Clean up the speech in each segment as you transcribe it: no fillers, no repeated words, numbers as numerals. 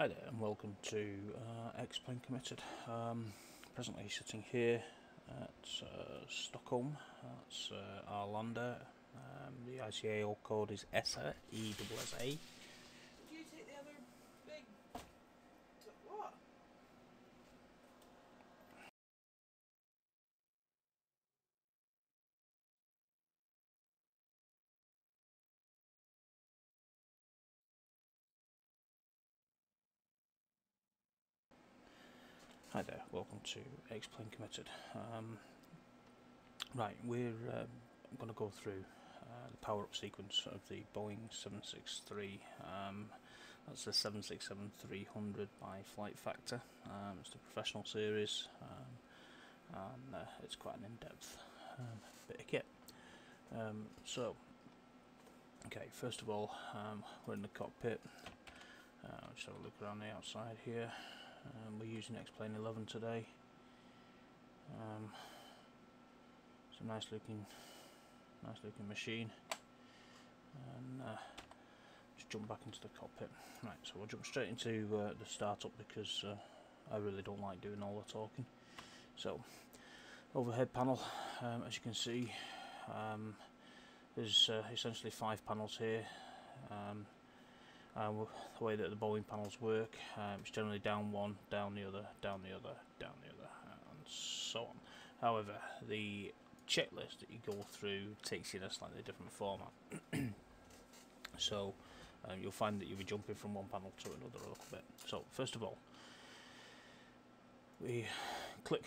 Hi there and welcome to X-Plane Committed. Presently sitting here at Stockholm. That's Arlanda. The ICAO code is ESSA, E-S-S-A. Did you take the other big... what? Hi there, welcome to X-Plane Committed. Right, we're going to go through the power-up sequence of the Boeing 763. That's the 767-300 by flight factor. It's the professional series, and it's quite an in-depth bit of kit. Okay, first of all, we're in the cockpit. Just have a look around the outside here. We're using X-Plane 11 today. It's a nice looking machine. And just jump back into the cockpit. Right, so we'll jump straight into the startup because I really don't like doing all the talking. So, overhead panel, as you can see, there's essentially 5 panels here. The way that the Boeing panels work, it's generally down one, down the other, down the other, down the other, and so on. However, the checklist that you go through takes you in a slightly different format. So you'll find that you'll be jumping from one panel to another a little bit. So first of all, we click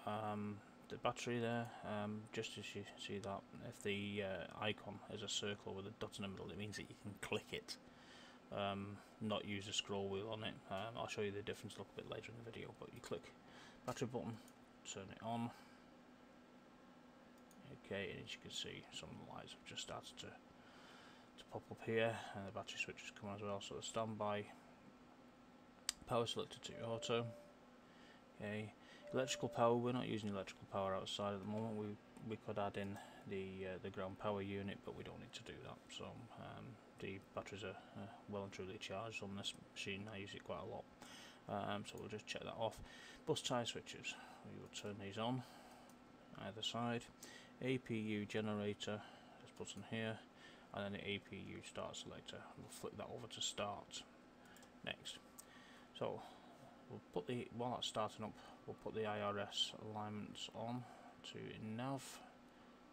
the battery there, just as you see that. If the icon is a circle with a dot in the middle, it means that you can click it, not use a scroll wheel on it. I'll show you the difference a little bit later in the video, but you click battery button, turn it on. Okay, and as you can see, some of the lights have just started to pop up here, and the battery switch has come on as well. So the standby, power selected to auto. Okay, electrical power, we're not using electrical power outside at the moment. We could add in the ground power unit, but we don't need to do that. So the batteries are well and truly charged on this machine. I use it quite a lot. So we'll just check that off. Bus tie switches, we will turn these on either side. APU generator, this button here, and then the APU start selector. We'll flick that over to start next. So we'll put while that's starting up, we'll put the IRS alignments on to nav.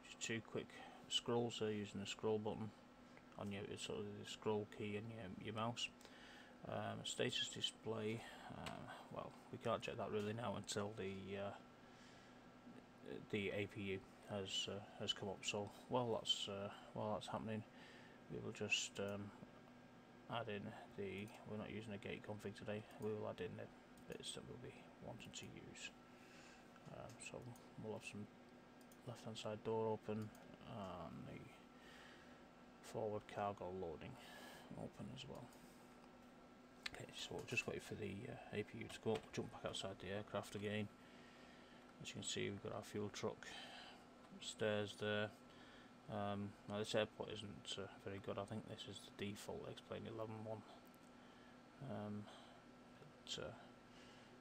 Just 2 quick scrolls there using the scroll button on your sort of the scroll key and your mouse. Status display, well, we can't check that really now until the APU has come up. So while that's happening, we will just add in we're not using a gate config today. We will add in the bits that we'll be wanting to use. So we'll have some left hand side door open and the forward cargo loading open as well. Okay, so we'll just wait for the APU to go up, jump back outside the aircraft again. As you can see, we've got our fuel truck, stairs there. Now this airport isn't very good. I think this is the default X-Plane 11 one.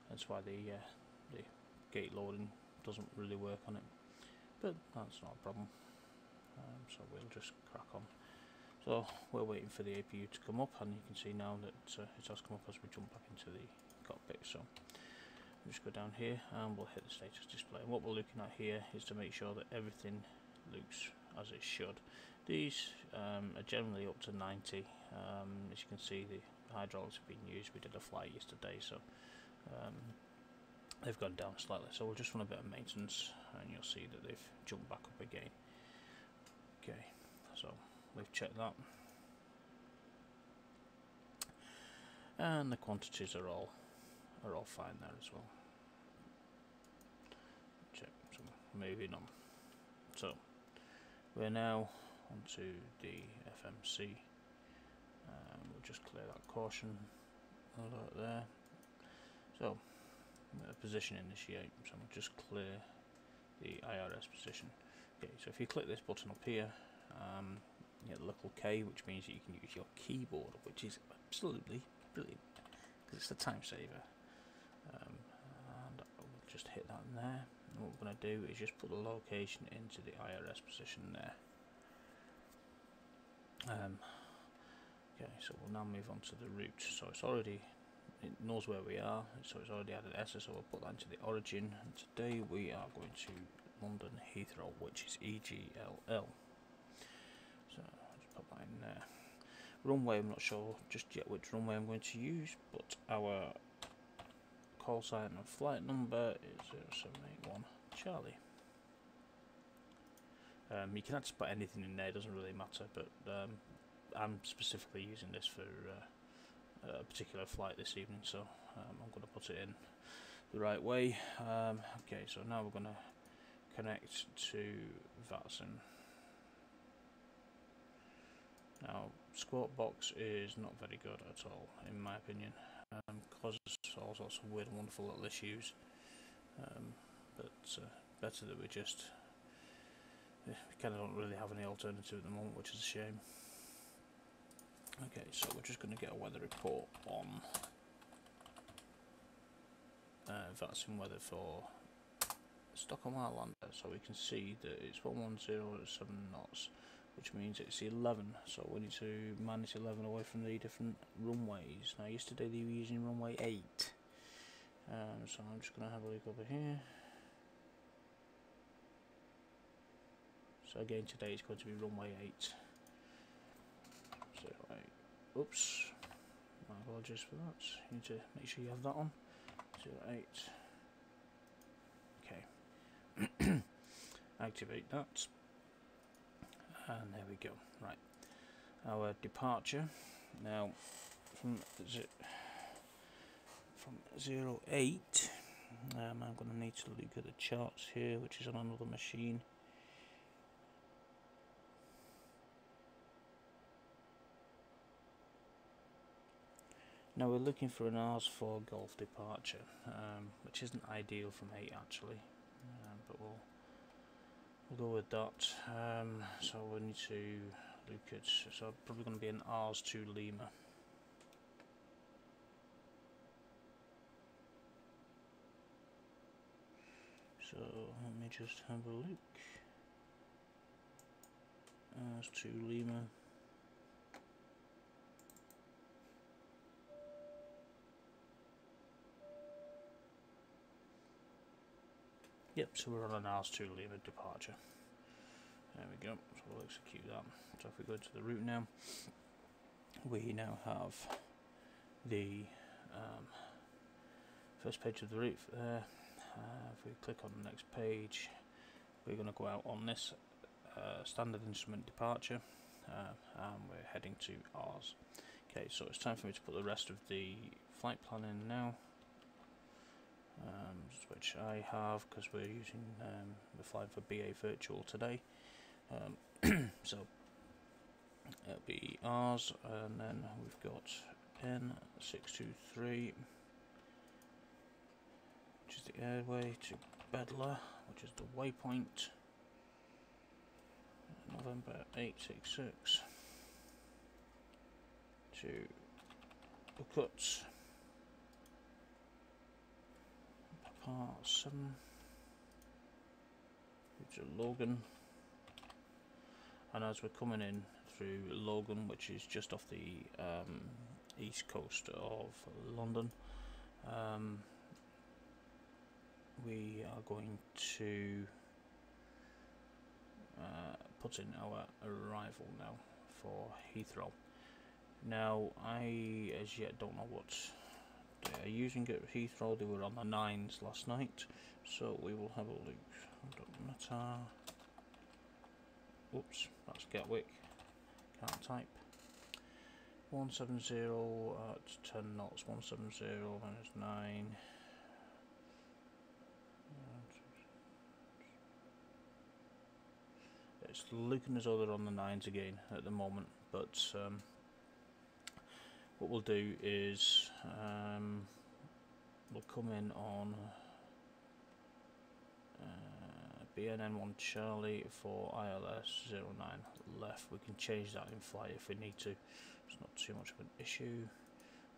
That's why the gate loading doesn't really work on it, but that's not a problem. So we'll just crack on. So we're waiting for the APU to come up, and you can see now that it has come up as we jump back into the cockpit. So we'll just go down here and we'll hit the status display. And what we're looking at here is to make sure that everything looks as it should. These are generally up to 90. As you can see, the hydraulics have been used. We did a flight yesterday, so they've gone down slightly. So we'll just run a bit of maintenance, and you'll see that they've jumped back up again. Okay, so we've checked that, and the quantities are all fine there as well. Check. So moving on. So we're now onto the FMC. We'll just clear that caution alert there. So position initiate. So we'll just clear the IRS position. Okay. So if you click this button up here, you get the little K, which means that you can use your keyboard, which is absolutely brilliant. because it's a time saver. And we'll just hit that in there. And what we're going to do is just put the location into the IRS position there. Okay, so we'll now move on to the route. So it knows where we are, so it's already added S, so we'll put that into the origin. And today we are going to London Heathrow, which is EGLL. So I'll just put that in there. Runway, I'm not sure just yet which runway I'm going to use, but our call sign and flight number is 0781 Charlie. You can actually put anything in there, it doesn't really matter, but I'm specifically using this for a particular flight this evening, so I'm going to put it in the right way. Okay, so now we're going to connect to Vatsim. Now, Squawk Box is not very good at all, in my opinion, causes all sorts of weird and wonderful little issues, but better that we just, we kind of don't really have any alternative at the moment, which is a shame. Okay, so we're just going to get a weather report on Vatsim weather for Stockholm Arlanda, so we can see that it's 110 at 7 knots, which means it's 11, so we need to manage 11 away from the different runways. Now yesterday they were using runway 8, so I'm just going to have a look over here. So again today it's going to be runway 8. 08. Oops, my apologies for that. You need to make sure you have that on. 08. Okay. Activate that. And there we go. Right. Our departure. Now from 08, I'm going to need to look at the charts here, which is on another machine. Now we're looking for an Rs 4 Golf departure, which isn't ideal from 8 actually, but we'll go with that. So we need to look at, so probably going to be an Rs 2 Lima. So let me just have a look. Rs 2 Lima. Yep, so we're on an Rs 2 Lima departure. There we go, so we'll execute that. So if we go to the route now, we now have the first page of the route there. If we click on the next page, we're going to go out on this standard instrument departure, and we're heading to Rs. Okay, so it's time for me to put the rest of the flight plan in now. Which I have because we're flying for BA Virtual today. So it'll be Rs, and then we've got N623, which is the airway, to Bedler, which is the waypoint. November 866 to Buckut. Part 7 to Logan, and as we're coming in through Logan, which is just off the east coast of London, we are going to put in our arrival now for Heathrow. Now I as yet don't know what they are using at Heathrow. They were on the 9s last night, so we will have a look. Oops, that's Gatwick. Can't type. 170 at 10 knots. 170 minus 9. It's looking as though they're on the 9s again at the moment, but what we'll do is we'll come in on BNN1 Charlie for ILS 09 left. We can change that in flight if we need to. It's not too much of an issue.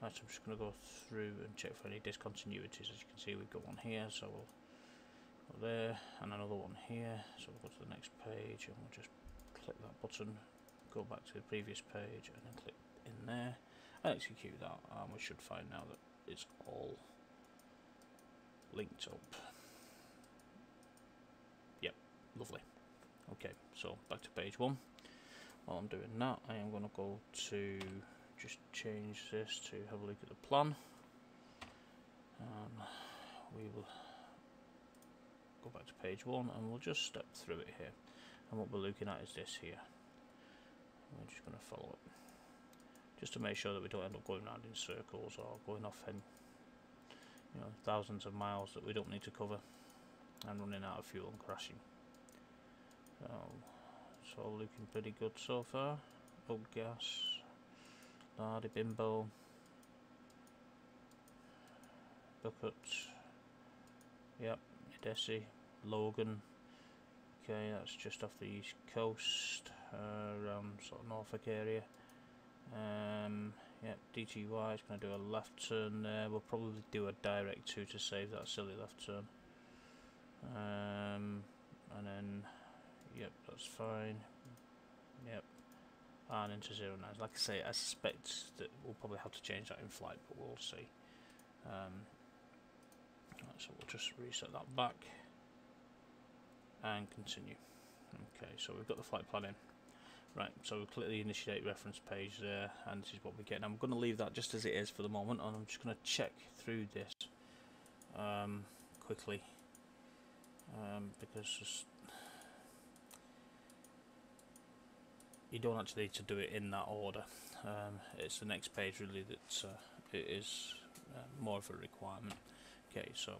Right, so I'm just going to go through and check for any discontinuities. As you can see, we've got one here, so we'll go there, and another one here. So we'll go to the next page, and we'll just click that button, go back to the previous page, and then click in there, and execute that. And we should find now that it's all linked up. Yep, lovely. Okay, so back to page 1. While I'm doing that, I am going to go to just change this to have a look at the plan. We will go back to page 1 and we'll just step through it here. And what we're looking at is this here. We're just going to follow it, just to make sure that we don't end up going around in circles or going off in, you know, thousands of miles that we don't need to cover and running out of fuel and crashing. So it's all looking pretty good so far. Up gas, Lardy Bimbo, Bucket, yep, Edesi, Logan. Okay, that's just off the east coast, around sort of Norfolk area. Yep, DTY is going to do a left turn there. We'll probably do a direct 2 to save that silly left turn. And then, yep, that's fine. Yep, and into 09. Like I say, I suspect that we'll probably have to change that in flight, but we'll see. So we'll just reset that back and continue. Okay, so we've got the flight plan in. Right, so we'll click the initiate reference page there, and this is what we get. Now I'm going to leave that just as it is for the moment, and I'm just going to check through this quickly, because you don't actually need to do it in that order. It's the next page really that it is more of a requirement. Okay, so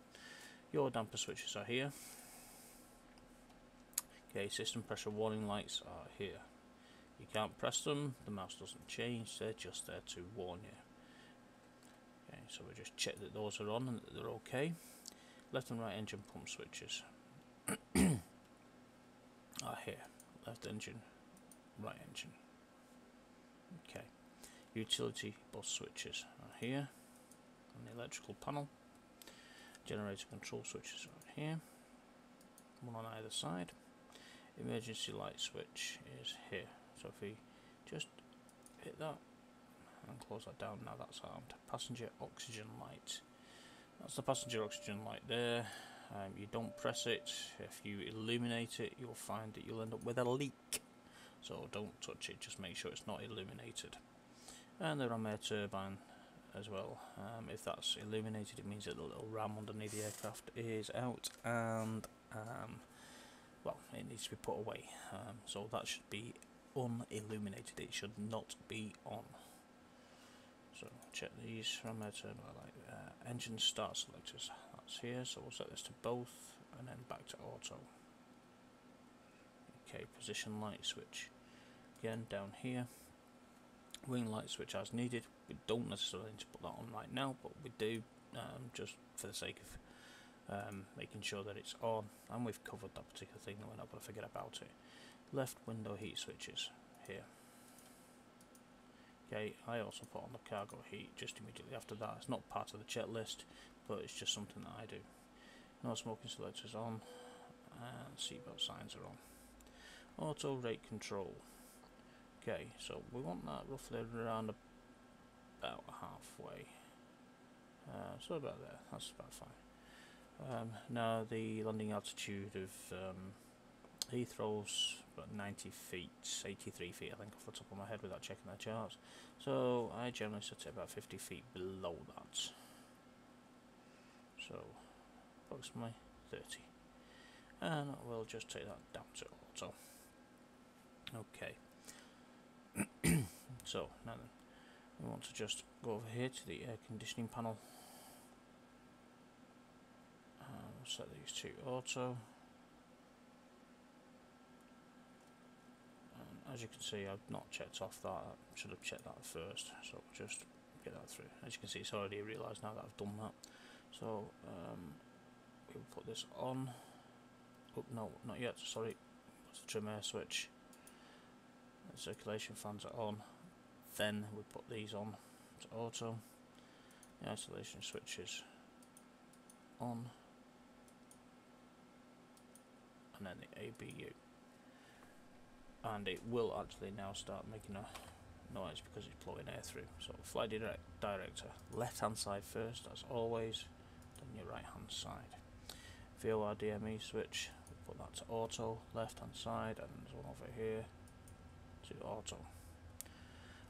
your damper switches are here. Okay, system pressure warning lights are here. You can't press them, the mouse doesn't change, they're just there to warn you. Okay, so we just check that those are on and that they're okay. Left and right engine pump switches are here. Left engine, right engine. Okay, utility bus switches are here on the electrical panel. Generator control switches are here, one on either side. Emergency light switch is here. So if we just hit that and close that down, now that's armed. Passenger oxygen light. That's the passenger oxygen light there. You don't press it. If you illuminate it, you'll find that you'll end up with a leak. So don't touch it, just make sure it's not illuminated. And the ram air turbine as well. If that's illuminated, it means that the little ram underneath the aircraft is out and well, it needs to be put away. So that should be unilluminated, it should not be on. So check these ram air turbine light, engine start selectors, that's here, so we'll set this to both and then back to auto. Okay, position light switch, again down here. Wing light switch as needed. We don't necessarily need to put that on right now, but we do, just for the sake of making sure that it's on, and we've covered that particular thing, that we're not going to forget about it. Left window heat switches here. Okay, I also put on the cargo heat just immediately after that. It's not part of the checklist, but it's just something that I do. No smoking selectors on, and seatbelt signs are on. Auto rate control. Okay, so we want that roughly around about halfway. So about there, that's about fine. Now the landing altitude of Heathrow's about 90 feet, 83 feet I think off the top of my head without checking their charts. So I generally set it about 50 feet below that. So approximately 30. And we'll just take that down to auto. Okay. So now then, we want to just go over here to the air conditioning panel. We'll set these to auto. And as you can see, I've not checked off that. I should have checked that first. So we'll just get that through. As you can see, it's already realised now that I've done that. So we'll put this on. Oh no, not yet. Sorry. That's the trim air switch. The circulation fans are on. Then we put these on to auto. The isolation switch is on, and then the ABU, and it will actually now start making a noise because it's blowing air through. So flight director, left hand side first as always, then your right hand side. VOR DME switch, we'll put that to auto, left hand side, and there's one over here to auto.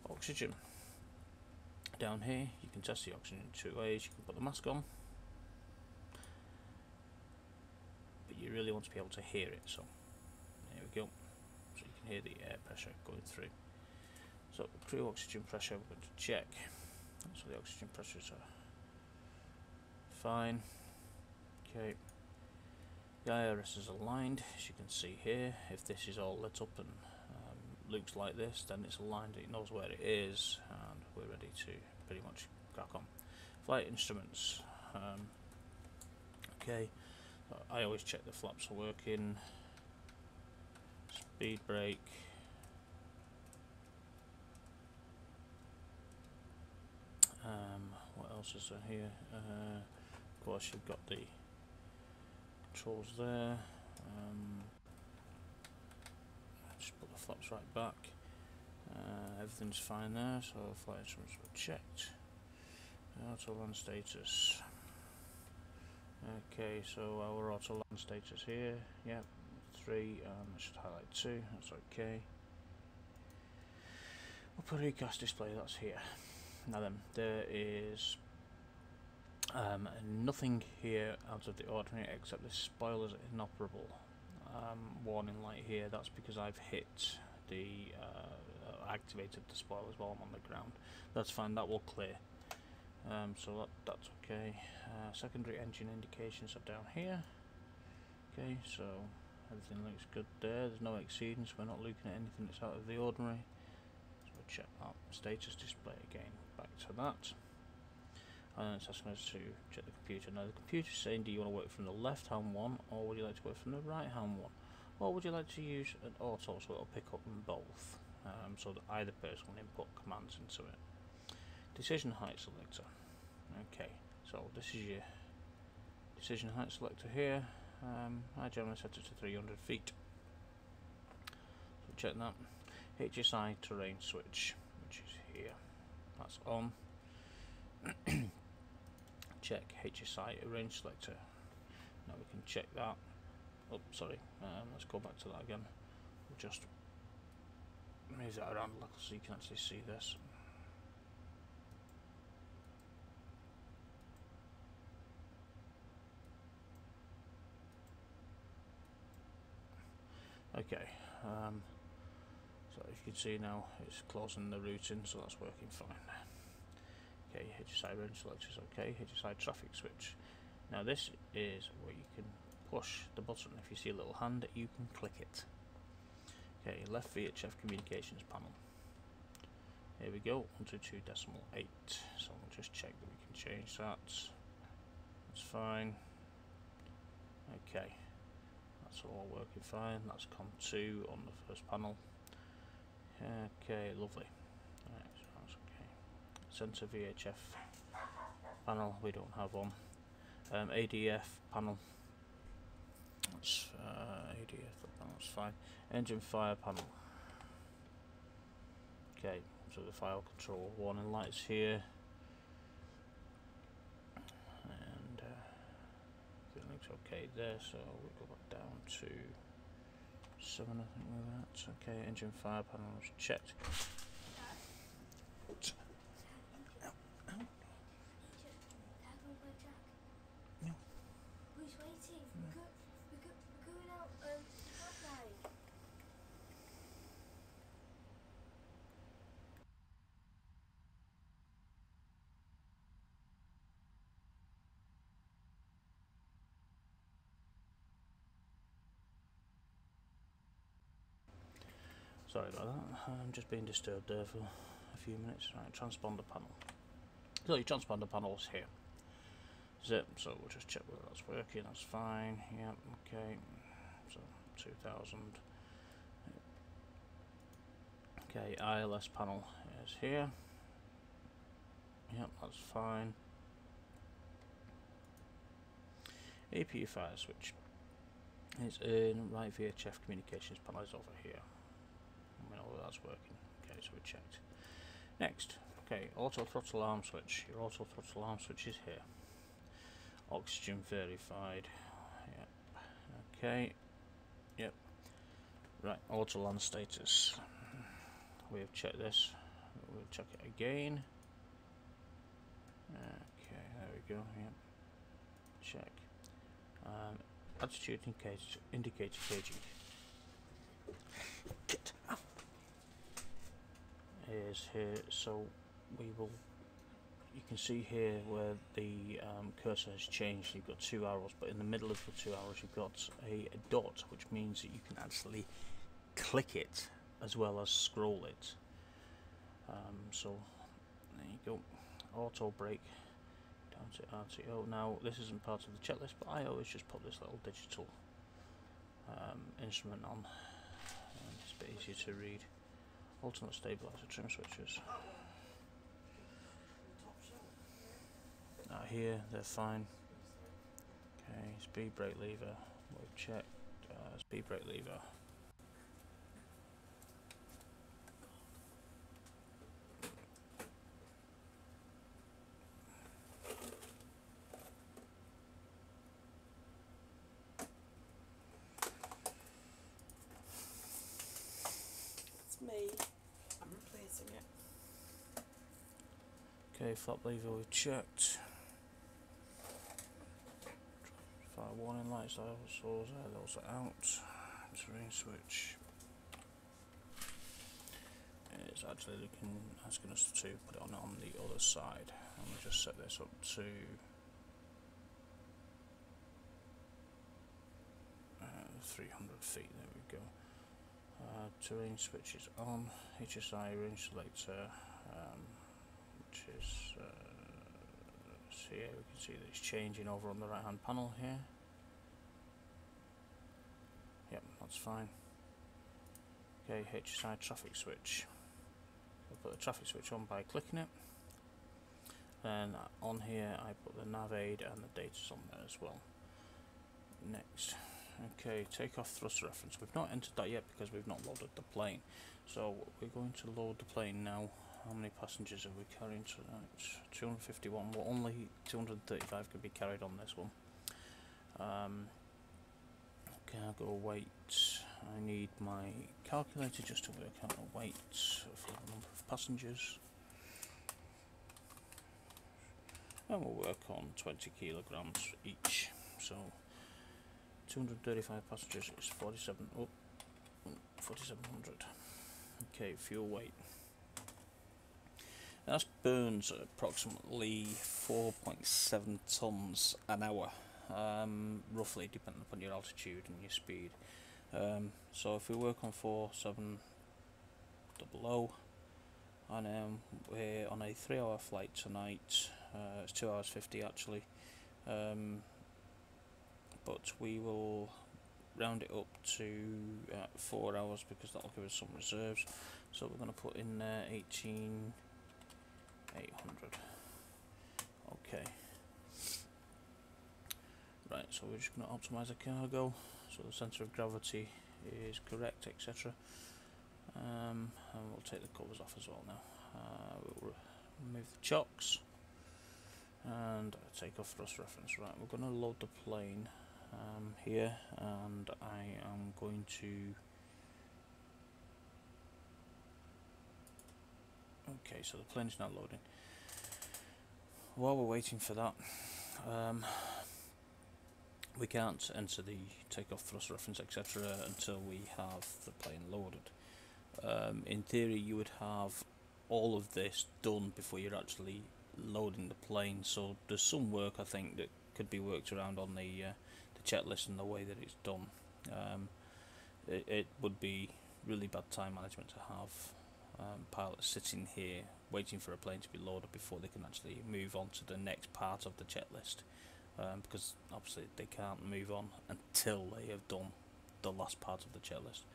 Oxygen, down here you can test the oxygen in 2 ways. You can put the mask on, but you really want to be able to hear it, so there we go, so you can hear the air pressure going through. So crew oxygen pressure we're going to check, so the oxygen pressures are fine. Okay, the IRS is aligned, as you can see here. If this is all lit up and looks like this, then it's aligned, it knows where it is, and we're ready to pretty much crack on. Flight instruments, okay, so I always check the flaps are working. Speed brake, what else is there here? Of course you've got the controls there. Just put the flaps right back. Everything's fine there, so flight instruments were checked. Auto land status. Okay, so our auto land status here, yep, 3, I should highlight 2, that's okay. Upper recast display, that's here. Now then, there is nothing here out of the ordinary except this spoilers inoperable warning light here. That's because I've hit the activated the spoilers while I'm on the ground. That's fine, that will clear. So that's okay. Secondary engine indications are down here. Okay, so everything looks good there. There's no exceedance. We're not looking at anything that's out of the ordinary. So we'll check that status display again. Back to that. And then it's asking us to check the computer. Now the computer's saying, do you want to work from the left hand one, or would you like to work from the right hand one, or would you like to use an auto so it'll pick up them both, so that either person will input commands into it. Decision height selector. Okay, so this is your decision height selector here. I generally set it to 300 feet. So check that. HSI terrain switch, which is here. That's on. Check HSI range selector. Now we can check that. Oh, sorry. Let's go back to that again. We'll just move that around a little so you can actually see this. Okay, so if you can see now it's closing the routing, so that's working fine. Okay, HSI range selector is okay. HSI traffic switch. Now this is where you can push the button. If you see a little hand, you can click it. Okay, left VHF communications panel. Here we go, 122.8. So we'll just check that we can change that. That's fine. Okay. That's all working fine. That's COM2 on the first panel. Okay, lovely. Right, so that's okay. Sensor VHF panel, we don't have one. ADF panel. That's ADF panel's fine. Engine fire panel. Okay, so the file control warning lights here. And it looks okay there, so we'll go back down to 7, I think with that. Okay, engine fire panel is checked. Sorry about that, I'm just being disturbed there for a few minutes. Right, transponder panel. So your transponder panel is here. Zip, so we'll just check whether that's working, that's fine. Yep, okay. So 2000. Okay, ILS panel is here. Yep, that's fine. APU fire switch is in right VHF communications panel is over here. We know that that's working. Okay, so we checked. Next, okay, auto throttle alarm switch. Your auto throttle alarm switch is here. Oxygen verified. Yep. Okay. Yep. Right, auto land status. We have checked this. We'll check it again. Okay, there we go. Yep. Check. Attitude indicator caging is here, so we will. You can see here where the cursor has changed. You've got 2 arrows, but in the middle of the 2 arrows you've got a dot, which means that you can actually click it as well as scroll it. So there you go. Auto brake down to RTO. Now this isn't part of the checklist, but I always just put this little digital instrument on, and it's a bit easier to read. Alternate stabilizer trim switches. Here they're fine. Okay, speed brake lever. We've checked. Speed brake lever. It's me. I'm replacing it. Okay, flap lever we've checked. Fire warning lights, those are out. Terrain switch. It's actually asking us to put it on the other side. And we'll just set this up to 300 feet. There we go. Terrain switch is on. HSI range selector, which is here. We can see that it's changing over on the right hand panel here. Yep, that's fine. Okay, HSI traffic switch. We'll put the traffic switch on by clicking it. Then on here I put the nav aid and the data's on there as well. Next. Okay, takeoff thrust reference. We've not entered that yet because we've not loaded the plane. So we're going to load the plane now. How many passengers are we carrying tonight? 251. Well, only 235 can be carried on this one. Cargo weight. I need my calculator just to work out the weight for the number of passengers. And we'll work on 20 kilograms each. So 235 passengers is 4700. Okay, fuel weight. That burns approximately 4.7 tons an hour, roughly, depending upon your altitude and your speed. So if we work on 4700, and we're on a 3-hour flight tonight. It's 2 hours 50 actually, but we will round it up to 4 hours because that'll give us some reserves. So we're going to put in 18,800. Okay. Right, so we're just going to optimize the cargo so the center of gravity is correct, etc. And we'll take the covers off as well now. We'll remove the chocks and take off thrust reference. Right, we're going to load the plane here, and I am going to. Okay, so the plane is now loading. While we're waiting for that, we can't enter the takeoff thrust reference, etc. until we have the plane loaded. In theory, you would have all of this done before you're actually loading the plane. So there's some work I think that could be worked around on the checklist and the way that it's done. It would be really bad time management to have pilots sitting here waiting for a plane to be loaded before they can actually move on to the next part of the checklist, because obviously they can't move on until they have done the last part of the checklist.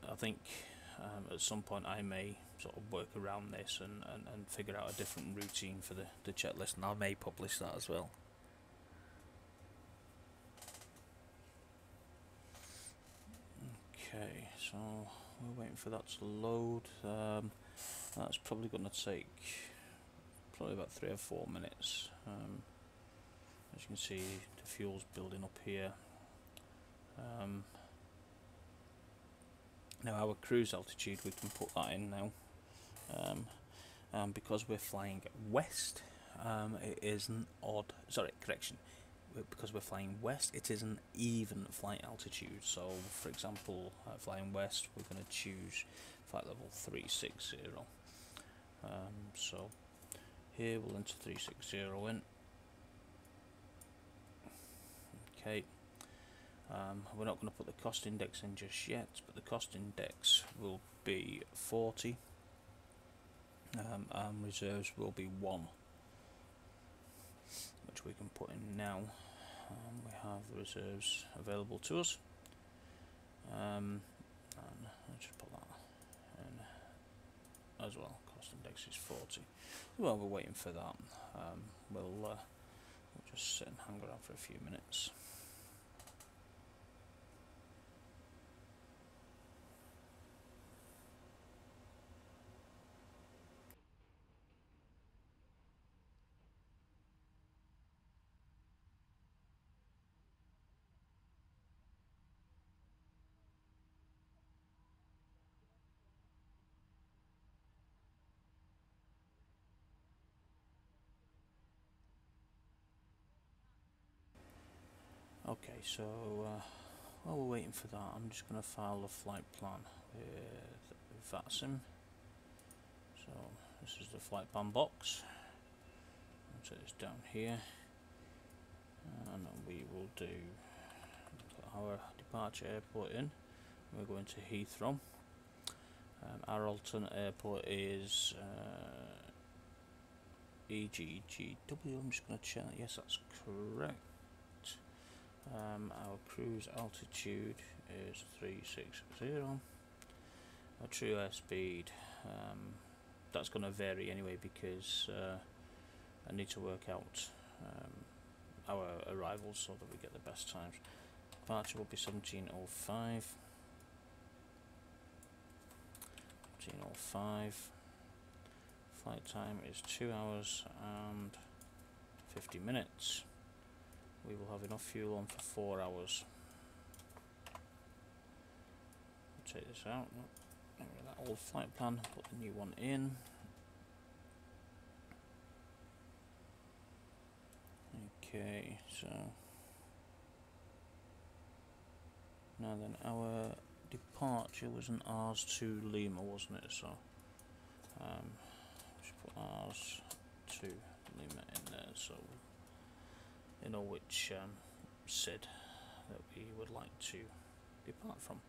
I think at some point I may sort of work around this and figure out a different routine for the checklist, and I may publish that as well. Okay, so we're waiting for that to load. That's probably going to take probably about 3 or 4 minutes. As you can see, the fuel's building up here. Now our cruise altitude, we can put that in now. Because we're flying west, it is an odd, sorry, correction, because we're flying west, it is an even flight altitude. So for example, flying west, we're going to choose flight level 360. So here we'll enter 360 in. Okay, we're not going to put the cost index in just yet, but the cost index will be 40, and reserves will be 1, which we can put in now. We have the reserves available to us, and let's just put that in as well. Cost index is 40. While we're waiting for that, we'll just sit and hang around for a few minutes. Okay, so while we're waiting for that, I'm just going to file a flight plan with Vatsim. So this is the flight plan box. I'll take this down here, and we will do our departure airport in. We're going to Heathrow. Our alternate airport is EGGW. I'm just going to check that. Yes, that's correct. Our cruise altitude is 360. Our true airspeed, that's going to vary anyway, because I need to work out our arrivals so that we get the best times. Departure will be 17:05. 17:05. Flight time is 2 hours and 50 minutes. We will have enough fuel on for 4 hours. Take this out, get rid of that old flight plan, put the new one in. Okay, so now then, our departure was an R's to Lima, wasn't it? So just put R's to Lima in there, so you know which SID that we would like to depart from,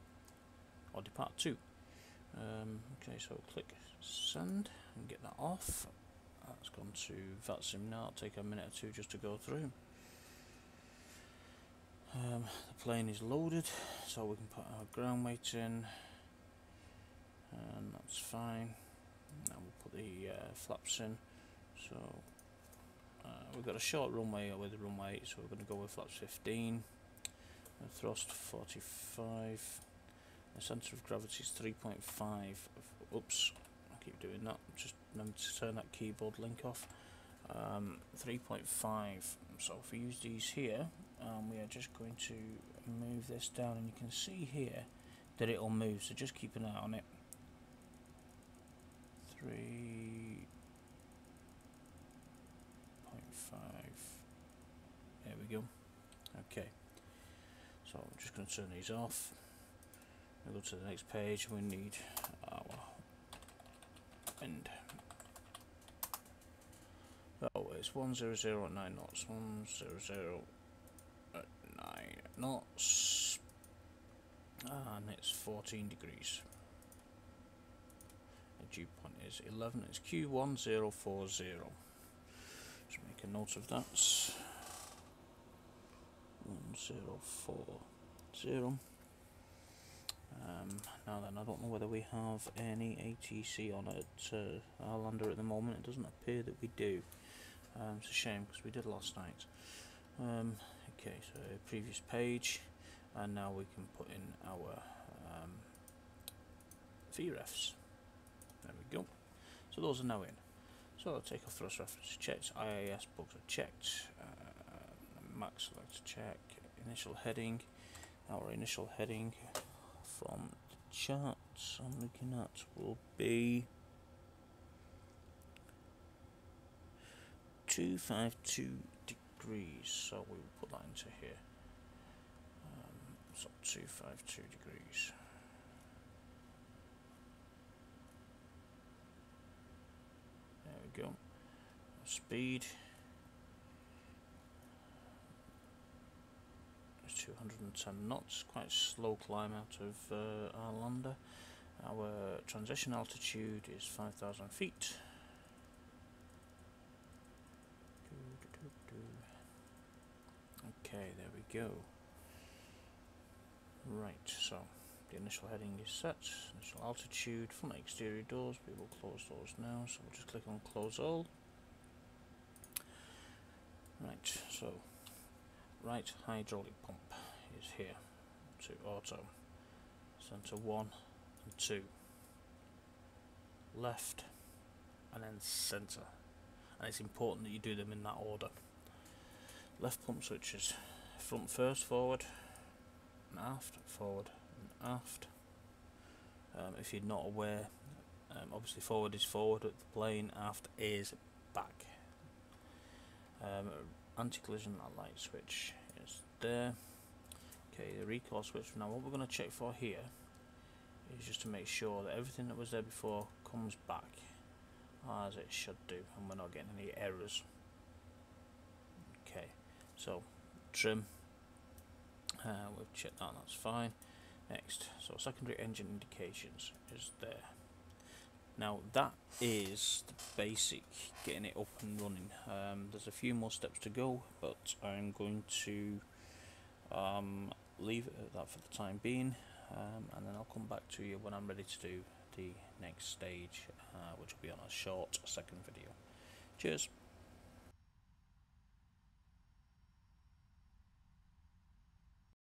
or depart to. Okay, so click send and get that off. That's gone to Vatsim now. It'll take a minute or two just to go through. The plane is loaded, so we can put our ground weight in, and that's fine. Now we'll put the flaps in. So we've got a short runway with the runway 8, so we're going to go with flaps 15. Thrust 45. The centre of gravity is 3.5. Oops, I keep doing that. Just remember to turn that keyboard link off. 3.5. So if we use these here, we are just going to move this down, and you can see here that it will move. So just keep an eye on it. 3.5. There we go. Okay. So I'm just going to turn these off. We'll go to the next page. We need our wind. Oh, it's 100 at 9 knots. 100 at 9 knots. And it's 14 degrees. The dew point is 11. It's Q1040. Just make a note of that. 1040. Now then, I don't know whether we have any ATC on it our lander at the moment. It doesn't appear that we do. It's a shame because we did last night. Okay, so previous page, and now we can put in our VREFs. There we go. So those are now in. So I'll take off thrust reference checked, IAS bugs are checked, max select check, initial heading. Our initial heading from the charts I'm looking at will be 252 degrees, so we will put that into here. So 252 degrees. There we go. Speed is 210 knots, quite a slow climb out of our lander. Our transition altitude is 5,000 feet. Okay, there we go. Right, so the initial heading is set, initial altitude, front exterior doors, we will close those now, so we'll just click on close all. Right, so right hydraulic pump is here to auto, center 1 and 2, left and then center, and it's important that you do them in that order. Left pump switches front first, forward and aft, forward and aft. If you're not aware, obviously forward is forward at the plane, aft is back. Anti-collision light switch is there. Okay, the recoil switch. Now what we're going to check for here is just to make sure that everything that was there before comes back as it should do and we're not getting any errors. Okay, so trim, we've checked that, that's fine. Next, so secondary engine indications is there. Now that is the basic getting it up and running. There's a few more steps to go, but I'm going to leave it at that for the time being, and then I'll come back to you when I'm ready to do the next stage, which will be on a short second video. Cheers.